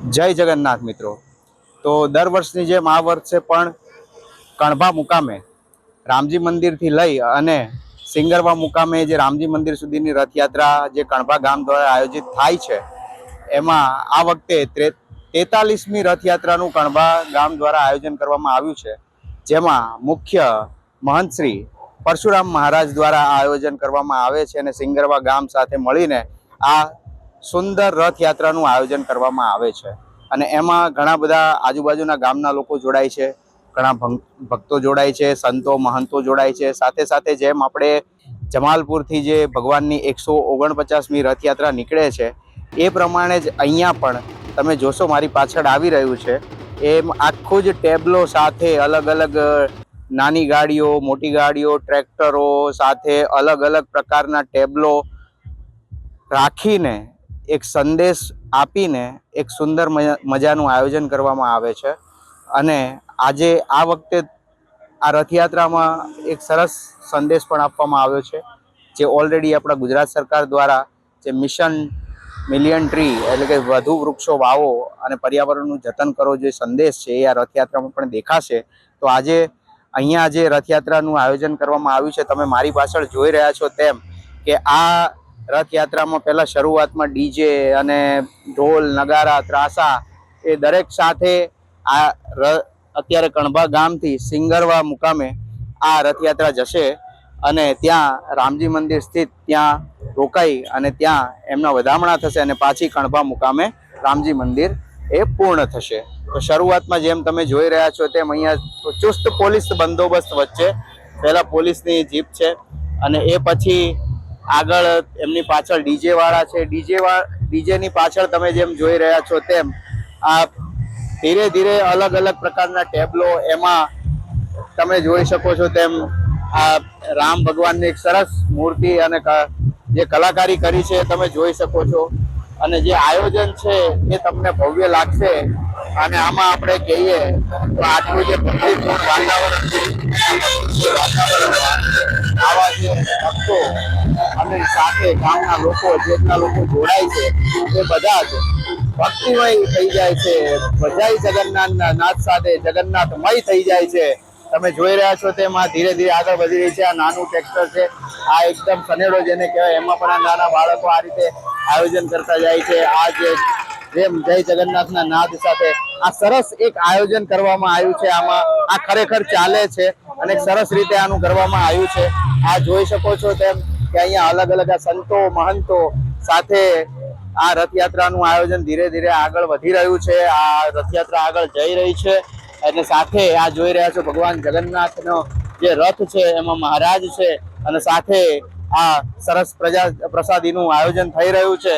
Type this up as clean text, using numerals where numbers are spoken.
જય જગન્નાથ મિત્રો। તો દર વર્ષની જેમ આ વર્ષે પણ કણભા મુકામે રામજી મંદિરથી લઈ અને સિંગરવા મુકામે જે રામજી મંદિર સુધીની રથયાત્રા જે કણભા ગામ દ્વારા આયોજિત થાય છે, એમાં આ વખતે 43મી રથયાત્રાનું કણભા ગામ દ્વારા આયોજન કરવામાં આવ્યું છે, જેમાં મુખ્ય મહંત શ્રી પરશુરામ મહારાજ દ્વારા આયોજન કરવામાં આવે છે અને સિંગરવા ગામ સાથે મળીને આ સુંદર રથયાત્રાનું આયોજન કરવામાં આવે છે। અને એમાં ઘણા બધા આજુબાજુના ગામના લોકો જોડાય છે, ઘણા ભક્તો જોડાય છે, સંતો મહંતો જોડાય છે। સાથે સાથે જેમ આપણે જમાલપુરથી જે ભગવાનની 149મી રથયાત્રા નીકળે છે, એ પ્રમાણે જ અહીંયા પણ તમે જોશો મારી પાછળ આવી રહ્યું છે, એમ આખું જ ટેબલો સાથે અલગ અલગ નાની ગાડીઓ, મોટી ગાડીઓ, ટ્રેક્ટરો સાથે અલગ અલગ પ્રકારના ટેબલો રાખીને એક સંદેશ આપીને એક સુંદર મજાનું આયોજન કરવામાં આવે છે। અને આજે આ વખતે આ રથયાત્રામાં એક સરસ સંદેશ પણ આપવામાં આવ્યો છે, જે ઓલરેડી આપણા ગુજરાત સરકાર દ્વારા જે મિશન મિલિયન ટ્રી એટલે કે વધુ વૃક્ષો વાવો અને પર્યાવરણનું જતન કરો જે સંદેશ છે, એ આ રથયાત્રામાં પણ દેખાશે। તો આજે અહીંયા જે રથયાત્રાનું આયોજન કરવામાં આવ્યું છે, તમે મારી પાછળ જોઈ રહ્યા છો તેમ કે આ રથયાત્રામાં પહેલા શરૂઆતમાં ડીજે અને ઢોલ નગારા ત્રાસા એ દરેક સાથે આ અત્યારે કણભા ગામથી સિંગરવા મુકામે આ રથયાત્રા જશે અને ત્યાં રામજી મંદિર સ્થિત ત્યાં રોકાઈ અને ત્યાં એમના વધામણા થશે અને પાછી કણભા મુકામે રામજી મંદિર એ પૂર્ણ થશે। તો શરૂઆતમાં જેમ તમે જોઈ રહ્યા છો તેમ અહીંયા ચુસ્ત પોલીસ બંદોબસ્ત વચ્ચે પહેલા પોલીસની જીપ છે અને એ પછી આગળ એમની પાછળ ડીજે વાળા છે। ડીજેની પાછળ તમે જેમ જોઈ રહ્યા છો તેમ આ ધીરે ધીરે અલગ અલગ પ્રકારના ટેબલો, એમાં તમે જોઈ શકો છો તેમ આ રામ ભગવાનની એક સરસ મૂર્તિ અને જે કલાકારી કરી છે તમે જોઈ શકો છો। અને જે આયોજન છે એ તમને ભવ્ય લાગશે। અને આમાં આપણે કહીએ તો આટલું જે ભક્તિપૂર્ણ વાતાવરણ છે, આવા જે ભક્તો અને સાથે ગામના લોકો, જેટલા લોકો જોડાય છે એ બધા જ ભક્તિમય થઈ જાય છે, બધાય જગન્નાથના નાથ સાથે જગન્નાથમય થઈ જાય છે। તમે જોઈ રહ્યા છો તેમાં ધીરે ધીરે આગળ વધી રહી છે। આ નાનું ટ્રેક્ટર છે, આ એકદમ સનેડો જેને કહેવાય, એમાં પણ આ નાના બાળકો આ રીતે આયોજન કરતા જાય છે। આ જેમ જય જગન્નાથના નાદ સાથે આ સરસ એક આયોજન કરવામાં આવ્યું છે, આમાં આ ખરેખર ચાલે છે અને સરસ રીતે આનું કરવામાં આવ્યું છે। આ જોઈ શકો છો તેમ કે અહીંયા અલગ અલગ સંતો મહંતો સાથે આ રથયાત્રાનું આયોજન ધીરે ધીરે આગળ વધી રહ્યું છે। આ રથયાત્રા આગળ જઈ રહી છે અને સાથે આ જોઈ રહ્યા છો ભગવાન જગન્નાથનો જે રથ છે એમાં મહારાજ છે અને સાથે આ સરસ પ્રસાદીનું આયોજન થઈ રહ્યું છે।